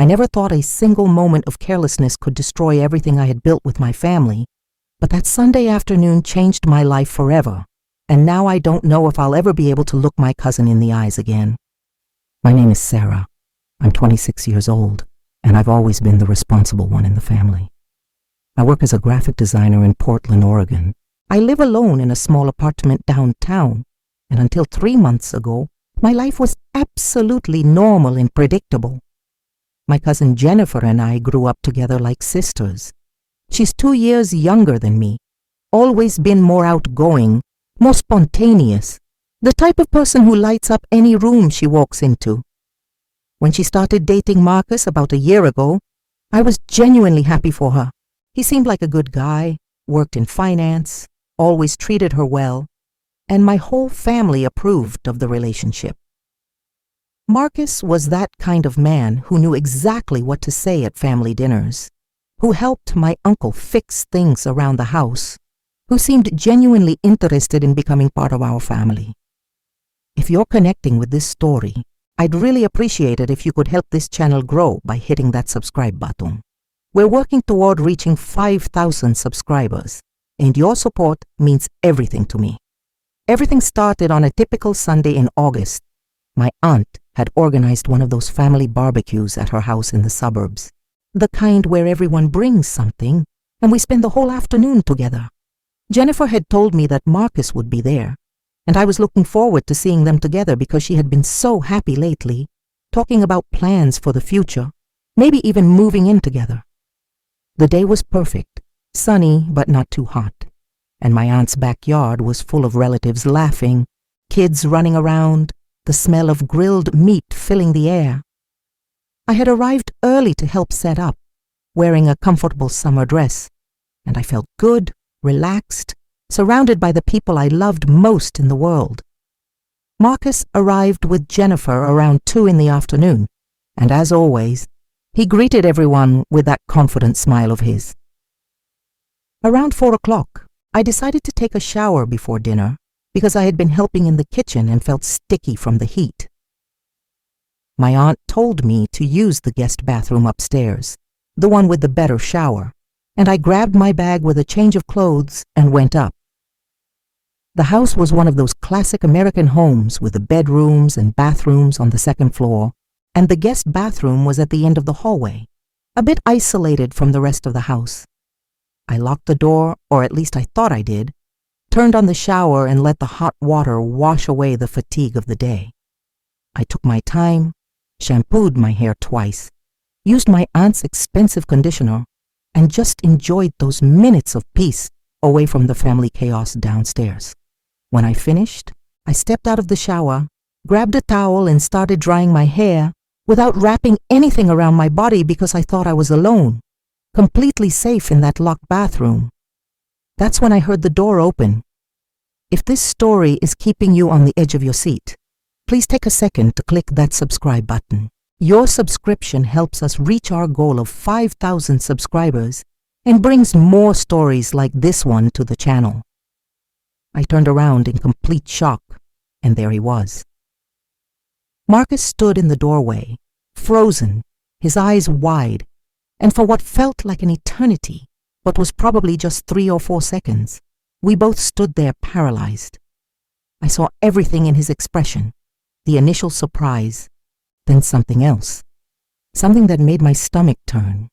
I never thought a single moment of carelessness could destroy everything I had built with my family, but that Sunday afternoon changed my life forever, and now I don't know if I'll ever be able to look my cousin in the eyes again. My name is Sarah. I'm 26 years old, and I've always been the responsible one in the family. I work as a graphic designer in Portland, Oregon. I live alone in a small apartment downtown, and until 3 months ago, my life was absolutely normal and predictable. My cousin Jennifer and I grew up together like sisters. She's 2 years younger than me, always been more outgoing, more spontaneous, the type of person who lights up any room she walks into. When she started dating Marcus about a year ago, I was genuinely happy for her. He seemed like a good guy, worked in finance, always treated her well, and my whole family approved of the relationship. Marcus was that kind of man who knew exactly what to say at family dinners, who helped my uncle fix things around the house, who seemed genuinely interested in becoming part of our family. If you're connecting with this story, I'd really appreciate it if you could help this channel grow by hitting that subscribe button. We're working toward reaching 5,000 subscribers, and your support means everything to me. Everything started on a typical Sunday in August. My aunt had organized one of those family barbecues at her house in the suburbs, the kind where everyone brings something, and we spend the whole afternoon together. Jennifer had told me that Marcus would be there, and I was looking forward to seeing them together because she had been so happy lately, talking about plans for the future, maybe even moving in together. The day was perfect, sunny but not too hot, and my aunt's backyard was full of relatives laughing, kids running around, the smell of grilled meat filling the air. I had arrived early to help set up, wearing a comfortable summer dress, and I felt good, relaxed, surrounded by the people I loved most in the world. Marcus arrived with Jennifer around 2 in the afternoon, and as always, he greeted everyone with that confident smile of his. Around 4 o'clock, I decided to take a shower before dinner because I had been helping in the kitchen and felt sticky from the heat. My aunt told me to use the guest bathroom upstairs, the one with the better shower, and I grabbed my bag with a change of clothes and went up. The house was one of those classic American homes with the bedrooms and bathrooms on the second floor, and the guest bathroom was at the end of the hallway, a bit isolated from the rest of the house. I locked the door, or at least I thought I did, turned on the shower and let the hot water wash away the fatigue of the day. I took my time, shampooed my hair twice, used my aunt's expensive conditioner, and just enjoyed those minutes of peace away from the family chaos downstairs. When I finished, I stepped out of the shower, grabbed a towel and started drying my hair without wrapping anything around my body because I thought I was alone, completely safe in that locked bathroom. That's when I heard the door open. If this story is keeping you on the edge of your seat, please take a second to click that subscribe button. Your subscription helps us reach our goal of 5,000 subscribers and brings more stories like this one to the channel. I turned around in complete shock, and there he was. Marcus stood in the doorway, frozen, his eyes wide, and for what felt like an eternity, but was probably just 3 or 4 seconds, we both stood there paralyzed. I saw everything in his expression, the initial surprise, then something else, something that made my stomach turn.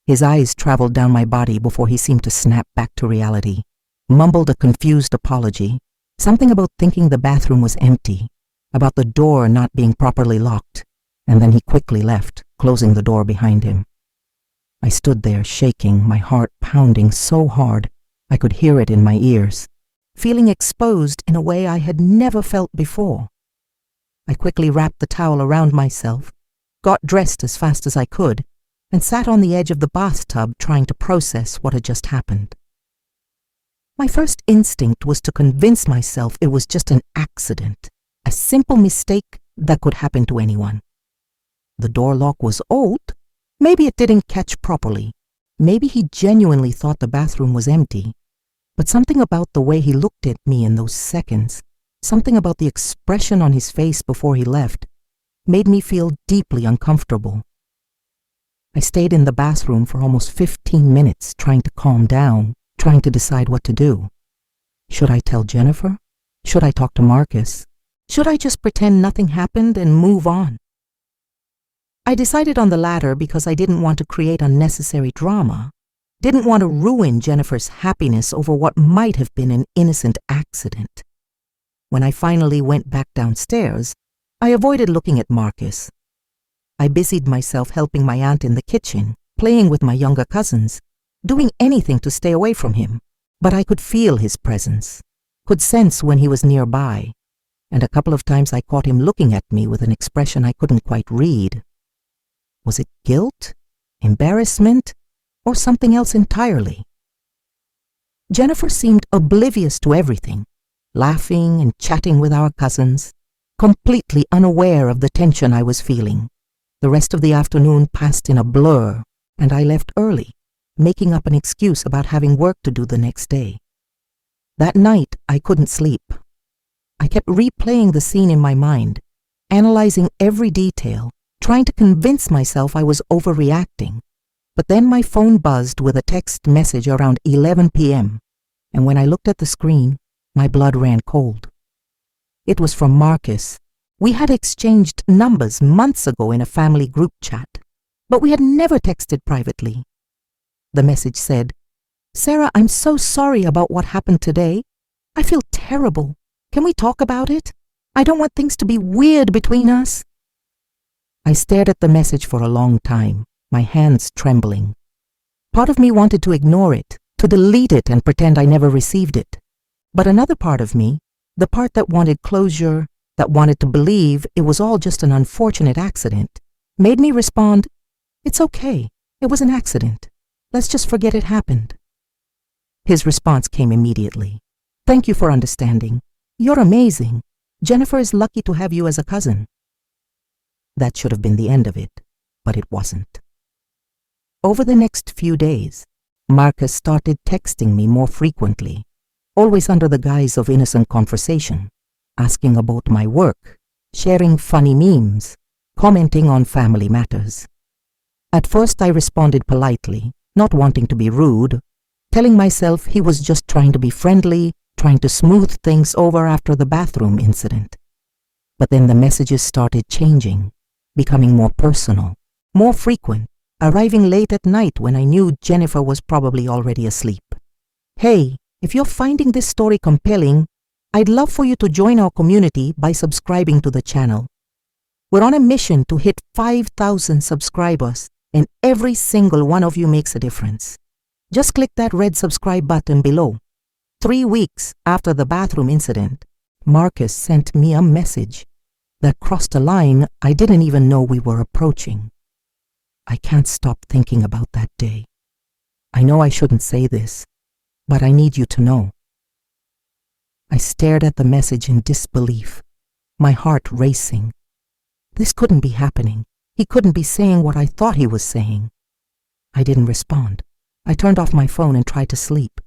His eyes traveled down my body before he seemed to snap back to reality, mumbled a confused apology, something about thinking the bathroom was empty, about the door not being properly locked, and then he quickly left, closing the door behind him. I stood there shaking, my heart pounding so hard I could hear it in my ears, feeling exposed in a way I had never felt before. I quickly wrapped the towel around myself, got dressed as fast as I could, and sat on the edge of the bathtub trying to process what had just happened. My first instinct was to convince myself it was just an accident, a simple mistake that could happen to anyone. The door lock was old. Maybe it didn't catch properly. Maybe he genuinely thought the bathroom was empty. But something about the way he looked at me in those seconds, something about the expression on his face before he left, made me feel deeply uncomfortable. I stayed in the bathroom for almost 15 minutes trying to calm down, trying to decide what to do. Should I tell Jennifer? Should I talk to Marcus? Should I just pretend nothing happened and move on? I decided on the latter because I didn't want to create unnecessary drama, didn't want to ruin Jennifer's happiness over what might have been an innocent accident. When I finally went back downstairs, I avoided looking at Marcus. I busied myself helping my aunt in the kitchen, playing with my younger cousins, doing anything to stay away from him. But I could feel his presence, could sense when he was nearby, and a couple of times I caught him looking at me with an expression I couldn't quite read. Was it guilt, embarrassment, or something else entirely? Jennifer seemed oblivious to everything, laughing and chatting with our cousins, completely unaware of the tension I was feeling. The rest of the afternoon passed in a blur, and I left early, making up an excuse about having work to do the next day. That night, I couldn't sleep. I kept replaying the scene in my mind, analyzing every detail, trying to convince myself I was overreacting. But then my phone buzzed with a text message around 11 p.m., and when I looked at the screen, my blood ran cold. It was from Marcus. We had exchanged numbers months ago in a family group chat, but we had never texted privately. The message said, "Sarah, I'm so sorry about what happened today. I feel terrible. Can we talk about it? I don't want things to be weird between us." I stared at the message for a long time, my hands trembling. Part of me wanted to ignore it, to delete it and pretend I never received it. But another part of me, the part that wanted closure, that wanted to believe it was all just an unfortunate accident, made me respond, "It's okay. It was an accident. Let's just forget it happened." His response came immediately. "Thank you for understanding. You're amazing. Jennifer is lucky to have you as a cousin." That should have been the end of it, but it wasn't. Over the next few days, Marcus started texting me more frequently, always under the guise of innocent conversation, asking about my work, sharing funny memes, commenting on family matters. At first I responded politely, not wanting to be rude, telling myself he was just trying to be friendly, trying to smooth things over after the bathroom incident. But then the messages started changing, becoming more personal, more frequent, arriving late at night when I knew Jennifer was probably already asleep. "Hey, if you're finding this story compelling, I'd love for you to join our community by subscribing to the channel. We're on a mission to hit 5,000 subscribers, and every single one of you makes a difference. Just click that red subscribe button below." 3 weeks after the bathroom incident, Marcus sent me a message that crossed a line I didn't even know we were approaching. I can't stop thinking about that day. I know I shouldn't say this, but I need you to know. I stared at the message in disbelief, my heart racing. This couldn't be happening. He couldn't be saying what I thought he was saying. I didn't respond. I turned off my phone and tried to sleep,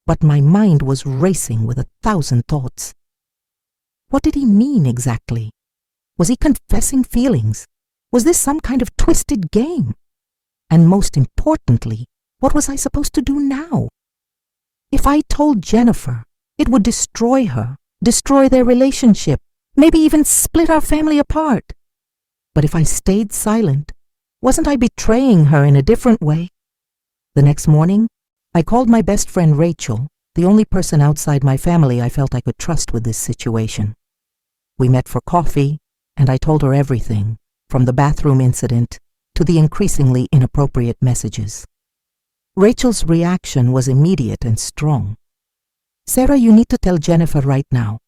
but my mind was racing with 1,000 thoughts. What did he mean exactly? Was he confessing feelings? Was this some kind of twisted game? And most importantly, what was I supposed to do now? If I told Jennifer, it would destroy her, destroy their relationship, maybe even split our family apart. But if I stayed silent, wasn't I betraying her in a different way? The next morning, I called my best friend Rachel, the only person outside my family I felt I could trust with this situation. We met for coffee, and I told her everything, from the bathroom incident to the increasingly inappropriate messages. Rachel's reaction was immediate and strong. "Sarah, you need to tell Jennifer right now.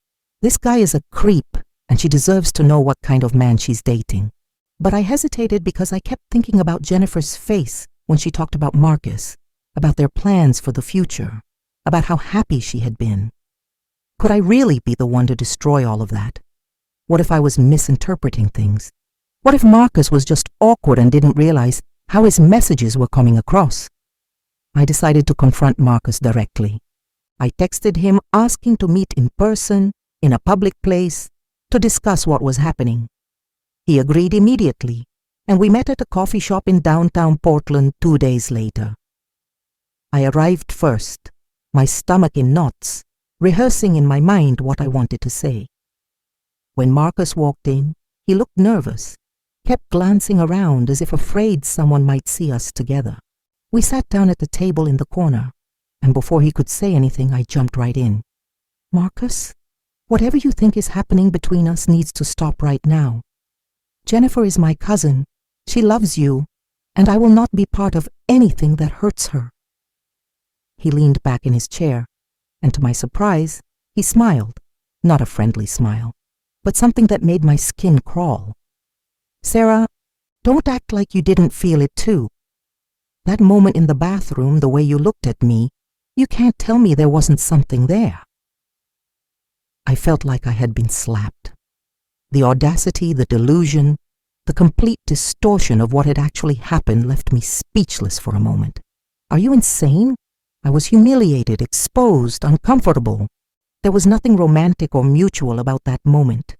This guy is a creep, and she deserves to know what kind of man she's dating." But I hesitated because I kept thinking about Jennifer's face when she talked about Marcus, about their plans for the future, about how happy she had been. Could I really be the one to destroy all of that? What if I was misinterpreting things? What if Marcus was just awkward and didn't realize how his messages were coming across? I decided to confront Marcus directly. I texted him asking to meet in person, in a public place, to discuss what was happening. He agreed immediately, and we met at a coffee shop in downtown Portland 2 days later. I arrived first, my stomach in knots, rehearsing in my mind what I wanted to say. When Marcus walked in, he looked nervous, kept glancing around as if afraid someone might see us together. We sat down at the table in the corner, and before he could say anything, I jumped right in. Marcus, whatever you think is happening between us needs to stop right now. Jennifer is my cousin. She loves you, and I will not be part of anything that hurts her. He leaned back in his chair, and to my surprise, he smiled, not a friendly smile, but something that made my skin crawl. Sarah, don't act like you didn't feel it too. That moment in the bathroom, the way you looked at me, you can't tell me there wasn't something there. I felt like I had been slapped. The audacity, the delusion, the complete distortion of what had actually happened left me speechless for a moment. Are you insane? I was humiliated, exposed, uncomfortable. There was nothing romantic or mutual about that moment.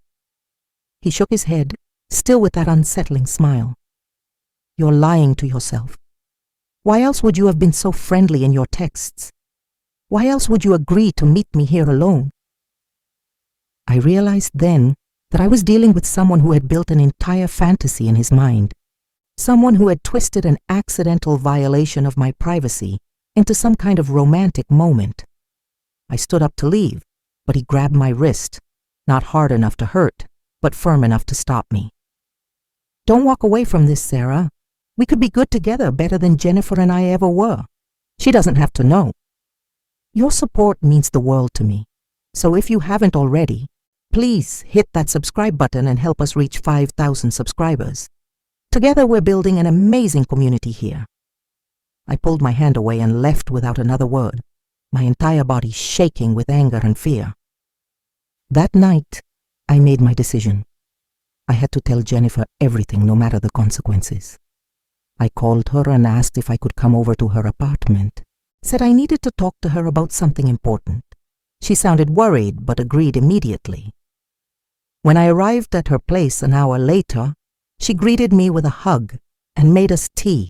He shook his head, still with that unsettling smile. You're lying to yourself. Why else would you have been so friendly in your texts? Why else would you agree to meet me here alone? I realized then that I was dealing with someone who had built an entire fantasy in his mind, someone who had twisted an accidental violation of my privacy into some kind of romantic moment. I stood up to leave, but he grabbed my wrist, not hard enough to hurt, but firm enough to stop me. Don't walk away from this, Sarah. We could be good together better than Jennifer and I ever were. She doesn't have to know. Your support means the world to me, so if you haven't already, please hit that subscribe button and help us reach 5,000 subscribers. Together we're building an amazing community here. I pulled my hand away and left without another word, my entire body shaking with anger and fear. That night, I made my decision. I had to tell Jennifer everything, no matter the consequences. I called her and asked if I could come over to her apartment, said I needed to talk to her about something important. She sounded worried, but agreed immediately. When I arrived at her place an hour later, she greeted me with a hug and made us tea,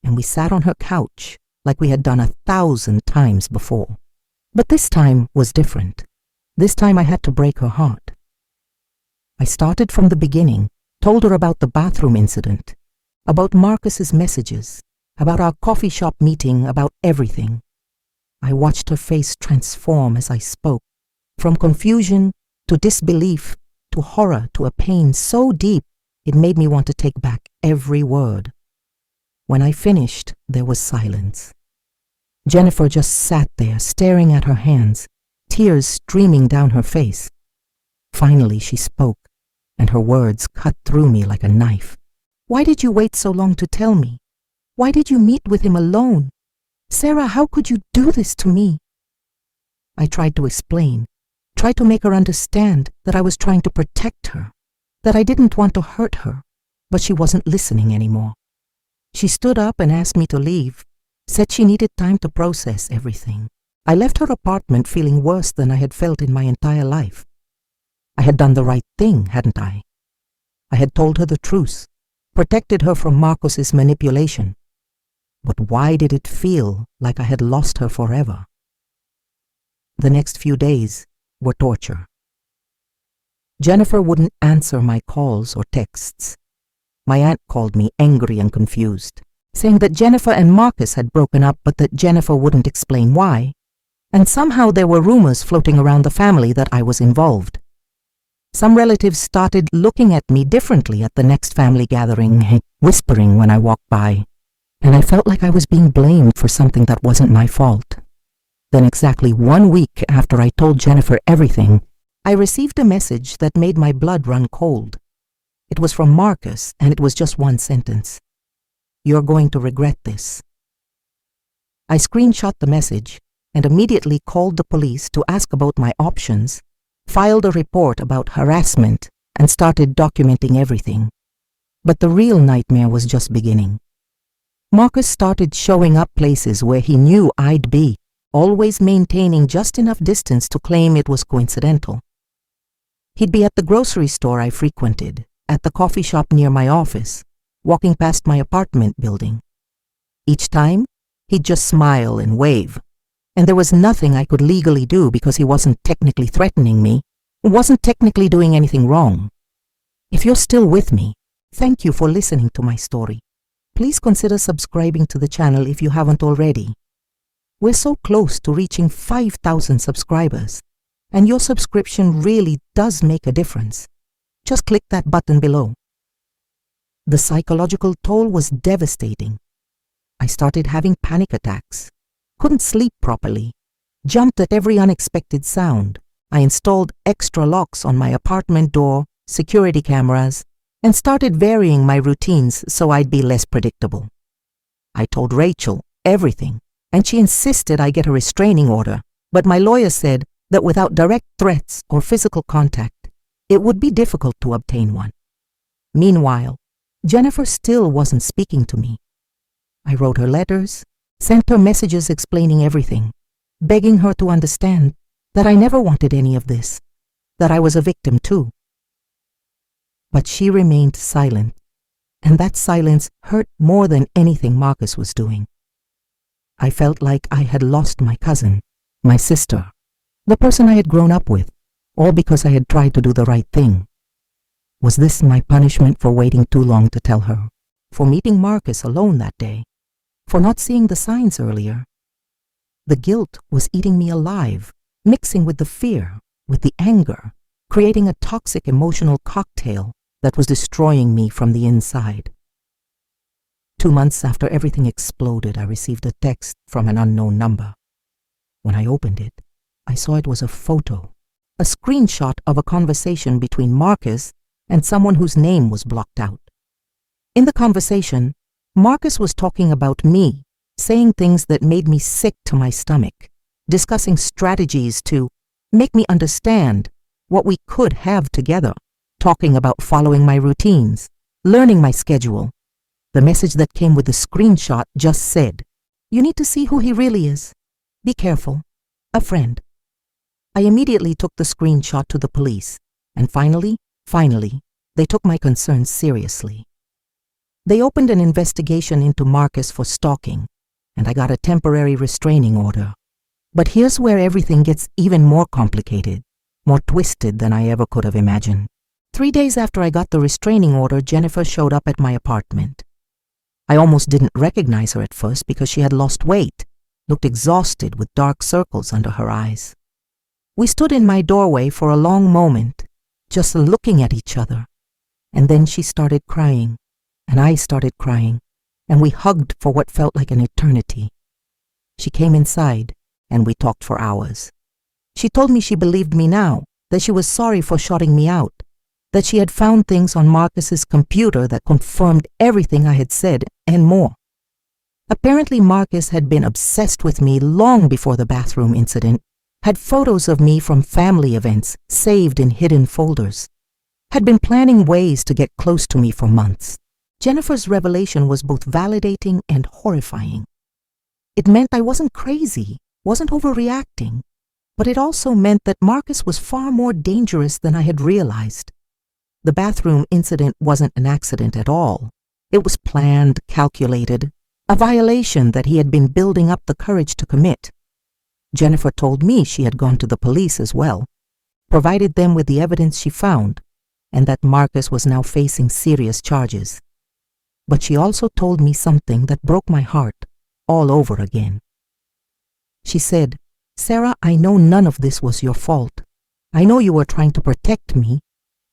and we sat on her couch like we had done 1,000 times before. But this time was different. This time I had to break her heart. I started from the beginning, told her about the bathroom incident, about Marcus's messages, about our coffee shop meeting, about everything. I watched her face transform as I spoke, from confusion to disbelief to horror to a pain so deep it made me want to take back every word. When I finished, there was silence. Jennifer just sat there, staring at her hands, tears streaming down her face. Finally, she spoke, and her words cut through me like a knife. Why did you wait so long to tell me? Why did you meet with him alone? Sarah, how could you do this to me? I tried to explain, tried to make her understand that I was trying to protect her, that I didn't want to hurt her, but she wasn't listening anymore. She stood up and asked me to leave, said she needed time to process everything. I left her apartment feeling worse than I had felt in my entire life. I had done the right thing, hadn't I? I had told her the truth, protected her from Marcus's manipulation. But why did it feel like I had lost her forever? The next few days were torture. Jennifer wouldn't answer my calls or texts. My aunt called me angry and confused, saying that Jennifer and Marcus had broken up but that Jennifer wouldn't explain why, and somehow there were rumors floating around the family that I was involved. Some relatives started looking at me differently at the next family gathering, whispering when I walked by, and I felt like I was being blamed for something that wasn't my fault. Then exactly 1 week after I told Jennifer everything, I received a message that made my blood run cold. It was from Marcus, and it was just one sentence. You're going to regret this. I screenshot the message and immediately called the police to ask about my options, filed a report about harassment, and started documenting everything. But the real nightmare was just beginning. Marcus started showing up places where he knew I'd be, always maintaining just enough distance to claim it was coincidental. He'd be at the grocery store I frequented, at the coffee shop near my office, walking past my apartment building. Each time, he'd just smile and wave, and there was nothing I could legally do because he wasn't technically threatening me, wasn't technically doing anything wrong. If you're still with me, thank you for listening to my story. Please consider subscribing to the channel if you haven't already. We're so close to reaching 5,000 subscribers, and your subscription really does make a difference. Just click that button below. The psychological toll was devastating. I started having panic attacks, couldn't sleep properly, jumped at every unexpected sound. I installed extra locks on my apartment door, security cameras, and started varying my routines so I'd be less predictable. I told Rachel everything, and she insisted I get a restraining order, but my lawyer said that without direct threats or physical contact, it would be difficult to obtain one. Meanwhile, Jennifer still wasn't speaking to me. I wrote her letters, sent her messages explaining everything, begging her to understand that I never wanted any of this, that I was a victim too. But she remained silent, and that silence hurt more than anything Marcus was doing. I felt like I had lost my cousin, my sister, the person I had grown up with, all because I had tried to do the right thing. Was this my punishment for waiting too long to tell her? For meeting Marcus alone that day? For not seeing the signs earlier? The guilt was eating me alive, mixing with the fear, with the anger, creating a toxic emotional cocktail that was destroying me from the inside. 2 months after everything exploded, I received a text from an unknown number. When I opened it, I saw it was a photo, a screenshot of a conversation between Marcus and someone whose name was blocked out. In the conversation, Marcus was talking about me, saying things that made me sick to my stomach, discussing strategies to make me understand what we could have together, talking about following my routines, learning my schedule. The message that came with the screenshot just said, "You need to see who he really is. Be careful. A friend." I immediately took the screenshot to the police, and finally, they took my concerns seriously. They opened an investigation into Marcus for stalking, and I got a temporary restraining order. But here's where everything gets even more complicated, more twisted than I ever could have imagined. 3 days after I got the restraining order, Jennifer showed up at my apartment. I almost didn't recognize her at first because she had lost weight, looked exhausted with dark circles under her eyes. We stood in my doorway for a long moment, just looking at each other, and then she started crying, and I started crying, and we hugged for what felt like an eternity. She came inside, and we talked for hours. She told me she believed me now, that she was sorry for shutting me out, that she had found things on Marcus's computer that confirmed everything I had said and more. Apparently Marcus had been obsessed with me long before the bathroom incident, had photos of me from family events saved in hidden folders, had been planning ways to get close to me for months. Jennifer's revelation was both validating and horrifying. It meant I wasn't crazy, wasn't overreacting, but it also meant that Marcus was far more dangerous than I had realized. The bathroom incident wasn't an accident at all. It was planned, calculated, a violation that he had been building up the courage to commit. Jennifer told me she had gone to the police as well, provided them with the evidence she found, and that Marcus was now facing serious charges. But she also told me something that broke my heart all over again. She said, "Sarah, I know none of this was your fault. I know you were trying to protect me,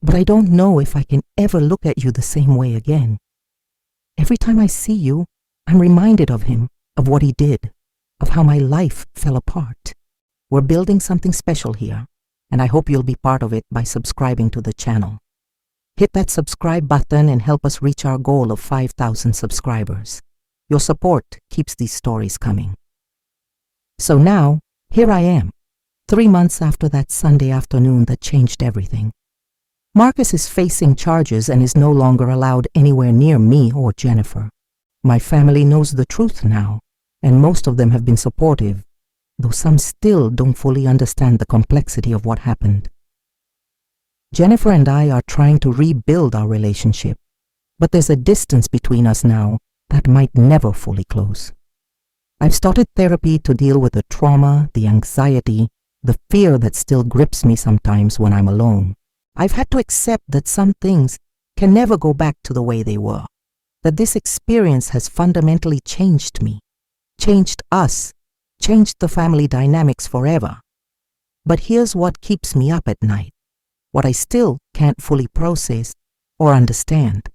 but I don't know if I can ever look at you the same way again. Every time I see you, I'm reminded of him, of what he did, of how my life fell apart. We're building something special here, and I hope you'll be part of it by subscribing to the channel. Hit that subscribe button and help us reach our goal of 5,000 subscribers. Your support keeps these stories coming." So now, here I am, 3 months after that Sunday afternoon that changed everything. Marcus is facing charges and is no longer allowed anywhere near me or Jennifer. My family knows the truth now, and most of them have been supportive, though some still don't fully understand the complexity of what happened. Jennifer and I are trying to rebuild our relationship, But there's a distance between us now that might never fully close. I've started therapy to deal with the trauma, the anxiety, the fear that still grips me sometimes when I'm alone. I've had to accept that some things can never go back to the way they were, that this experience has fundamentally changed me, changed us, changed the family dynamics forever. But here's what keeps me up at night, what I still can't fully process or understand.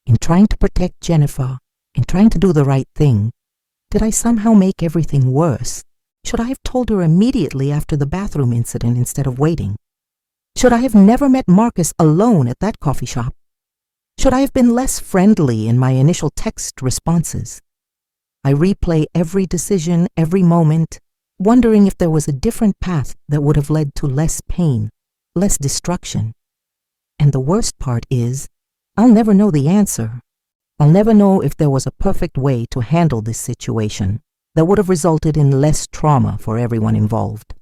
In trying to protect Jennifer, in trying to do the right thing, did I somehow make everything worse? Should I have told her immediately after the bathroom incident instead of waiting? Should I have never met Marcus alone at that coffee shop? Should I have been less friendly in my initial text responses? I replay every decision, every moment, wondering if there was a different path that would have led to less pain, less destruction. And the worst part is, I'll never know the answer. I'll never know if there was a perfect way to handle this situation that would have resulted in less trauma for everyone involved.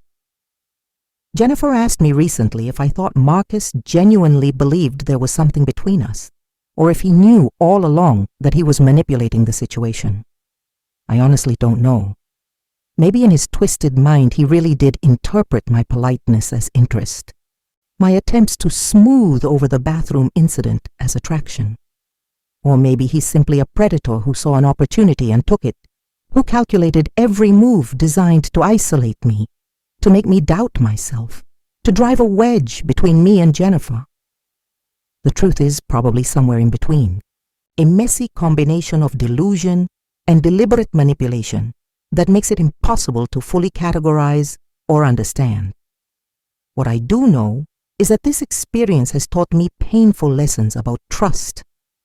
Jennifer asked me recently if I thought Marcus genuinely believed there was something between us, or if he knew all along that he was manipulating the situation. I honestly don't know. Maybe in his twisted mind he really did interpret my politeness as interest, my attempts to smooth over the bathroom incident as attraction. Or maybe he's simply a predator who saw an opportunity and took it, who calculated every move designed to isolate me, to make me doubt myself, to drive a wedge between me and Jennifer. The truth is probably somewhere in between, a messy combination of delusion and deliberate manipulation that makes it impossible to fully categorize or understand. What I do know is that this experience has taught me painful lessons about trust,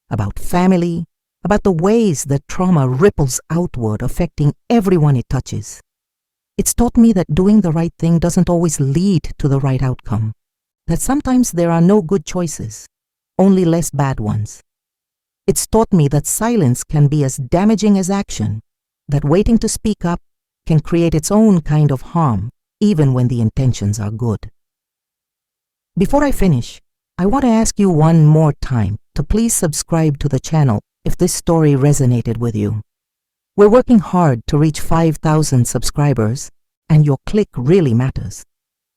about family, about the ways that trauma ripples outward, affecting everyone it touches. It's taught me that doing the right thing doesn't always lead to the right outcome, that sometimes there are no good choices, only less bad ones. It's taught me that silence can be as damaging as action, that waiting to speak up can create its own kind of harm, even when the intentions are good. Before I finish, I want to ask you one more time to please subscribe to the channel if this story resonated with you. We're working hard to reach 5,000 subscribers, and your click really matters.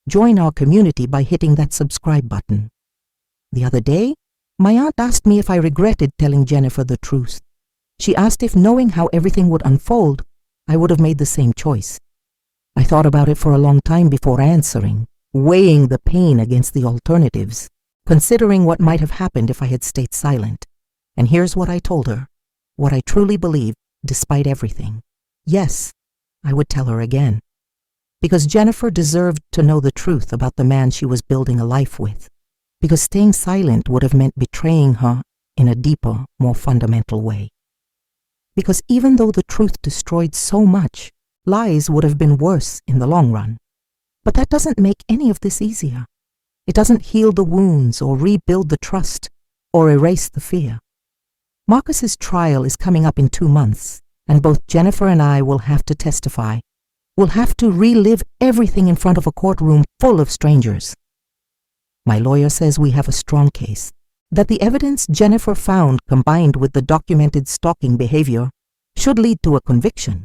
Join our community by hitting that subscribe button. The other day, my aunt asked me if I regretted telling Jennifer the truth. She asked if knowing how everything would unfold, I would have made the same choice. I thought about it for a long time before answering, weighing the pain against the alternatives, considering what might have happened if I had stayed silent. And here's what I told her, what I truly believe despite everything. Yes, I would tell her again. Because Jennifer deserved to know the truth about the man she was building a life with. Because staying silent would have meant betraying her in a deeper, more fundamental way. Because even though the truth destroyed so much, lies would have been worse in the long run. But that doesn't make any of this easier. It doesn't heal the wounds or rebuild the trust or erase the fear. Marcus's trial is coming up in 2 months, and both Jennifer and I will have to testify. We'll have to relive everything in front of a courtroom full of strangers. My lawyer says we have a strong case, that the evidence Jennifer found combined with the documented stalking behavior should lead to a conviction.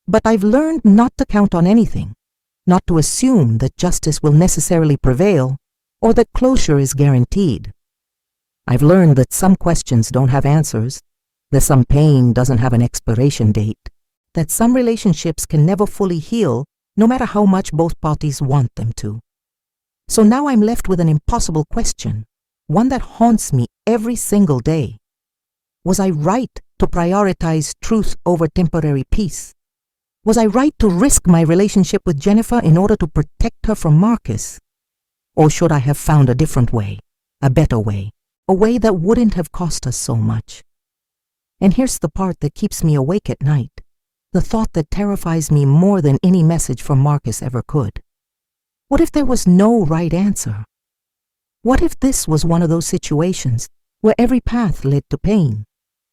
But I've learned not to count on anything, not to assume that justice will necessarily prevail or that closure is guaranteed. I've learned that some questions don't have answers, that some pain doesn't have an expiration date, that some relationships can never fully heal no matter how much both parties want them to. So now I'm left with an impossible question, one that haunts me every single day. Was I right to prioritize truth over temporary peace? Was I right to risk my relationship with Jennifer in order to protect her from Marcus? Or should I have found a different way, a better way, a way that wouldn't have cost us so much? And here's the part that keeps me awake at night, the thought that terrifies me more than any message from Marcus ever could. What if there was no right answer? What if this was one of those situations where every path led to pain,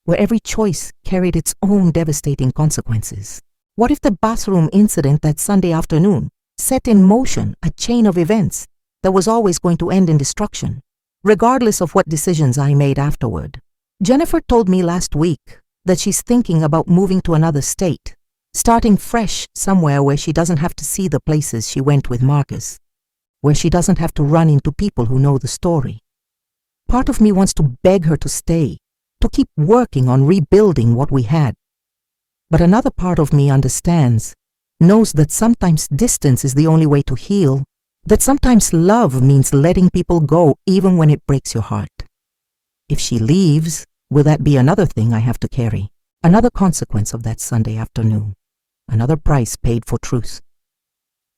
where every choice carried its own devastating consequences? What if the bathroom incident that Sunday afternoon set in motion a chain of events that was always going to end in destruction, regardless of what decisions I made afterward? Jennifer told me last week that she's thinking about moving to another state, starting fresh somewhere where she doesn't have to see the places she went with Marcus, where she doesn't have to run into people who know the story. Part of me wants to beg her to stay, to keep working on rebuilding what we had. But another part of me understands, knows that sometimes distance is the only way to heal, that sometimes love means letting people go even when it breaks your heart. If she leaves, will that be another thing I have to carry? Another consequence of that Sunday afternoon? Another price paid for truth?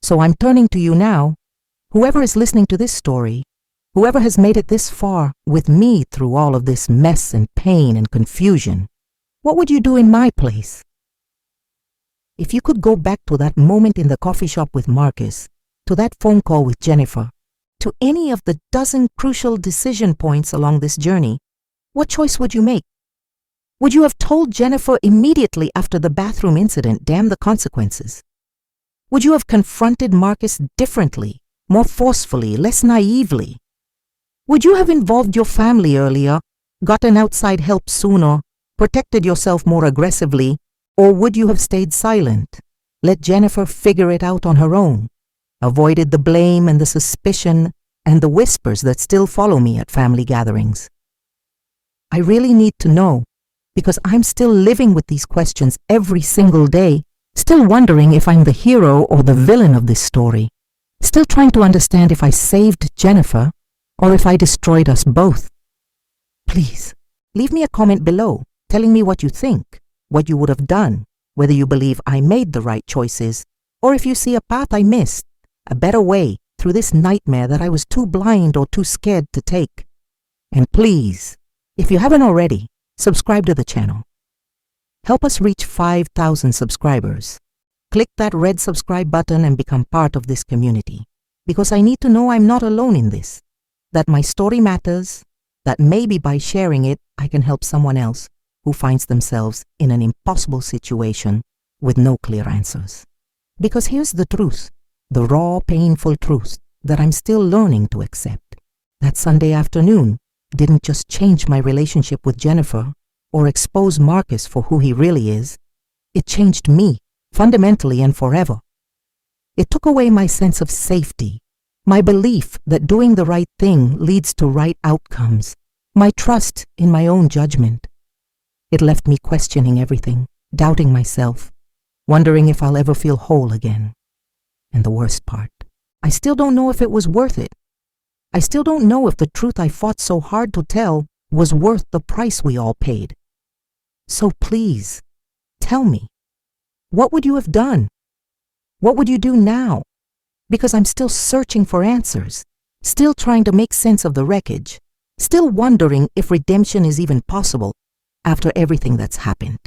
So I'm turning to you now, whoever is listening to this story, whoever has made it this far with me through all of this mess and pain and confusion. What would you do in my place? If you could go back to that moment in the coffee shop with Marcus, to that phone call with Jennifer, to any of the dozen crucial decision points along this journey, what choice would you make? Would you have told Jennifer immediately after the bathroom incident, damn the consequences? Would you have confronted Marcus differently, more forcefully, less naively? Would you have involved your family earlier, gotten outside help sooner, protected yourself more aggressively, or would you have stayed silent, let Jennifer figure it out on her own, avoided the blame and the suspicion and the whispers that still follow me at family gatherings? I really need to know, because I'm still living with these questions every single day, still wondering if I'm the hero or the villain of this story, still trying to understand if I saved Jennifer or if I destroyed us both. Please, leave me a comment below telling me what you think, what you would have done, whether you believe I made the right choices, or if you see a path I missed, a better way through this nightmare that I was too blind or too scared to take. And please, if you haven't already, subscribe to the channel. Help us reach 5,000 subscribers. Click that red subscribe button and become part of this community, because I need to know I'm not alone in this, that my story matters, that maybe by sharing it, I can help someone else who finds themselves in an impossible situation with no clear answers. Because here's the truth, the raw, painful truth that I'm still learning to accept. That Sunday afternoon didn't just change my relationship with Jennifer or expose Marcus for who he really is. It changed me, fundamentally and forever. It took away my sense of safety, my belief that doing the right thing leads to right outcomes, my trust in my own judgment. It left me questioning everything, doubting myself, wondering if I'll ever feel whole again. And the worst part, I still don't know if it was worth it. I still don't know if the truth I fought so hard to tell was worth the price we all paid. So please, tell me, what would you have done? What would you do now? Because I'm still searching for answers, still trying to make sense of the wreckage, still wondering if redemption is even possible after everything that's happened.